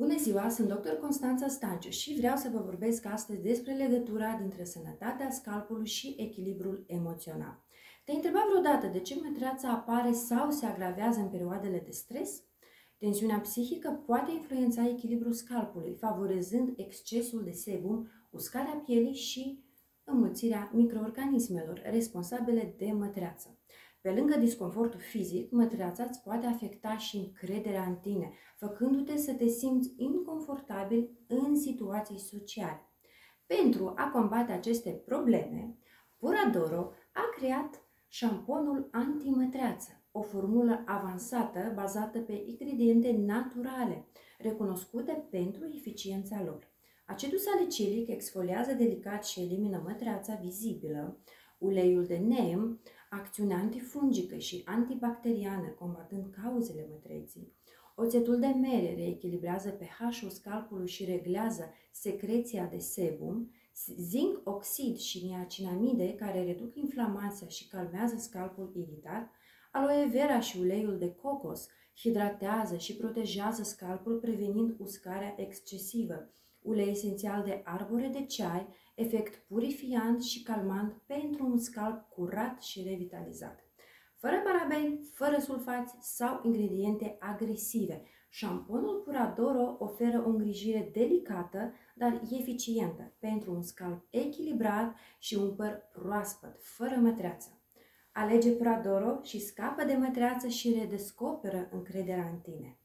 Bună ziua, sunt dr. Constanța Stanciu și vreau să vă vorbesc astăzi despre legătura dintre sănătatea scalpului și echilibrul emoțional. Te-ai întrebat vreodată de ce mătreața apare sau se agravează în perioadele de stres? Tensiunea psihică poate influența echilibrul scalpului, favorizând excesul de sebum, uscarea pielii și înmulțirea microorganismelor responsabile de mătreață. Pe lângă disconfortul fizic, mătreața îți poate afecta și încrederea în tine, făcându-te să te simți inconfortabil în situații sociale. Pentru a combate aceste probleme, Puradoro a creat șamponul antimătreață, o formulă avansată bazată pe ingrediente naturale, recunoscute pentru eficiența lor. Acidul salicilic exfoliază delicat și elimină mătreața vizibilă. Uleiul de neem, acțiune antifungică și antibacteriană, combatând cauzele mătreții. Oțetul de mere reechilibrează pH-ul scalpului și reglează secreția de sebum. Zinc oxid și niacinamide, care reduc inflamația și calmează scalpul iritat. Aloe vera și uleiul de cocos hidratează și protejează scalpul, prevenind uscarea excesivă. Ulei esențial de arbore de ceai, efect purifiant și calmant pentru un scalp curat și revitalizat. Fără parabeni, fără sulfați sau ingrediente agresive, șamponul Puradoro oferă o îngrijire delicată, dar eficientă pentru un scalp echilibrat și un păr proaspăt, fără mătreață. Alege Puradoro și scapă de mătreață și redescoperă încrederea în tine.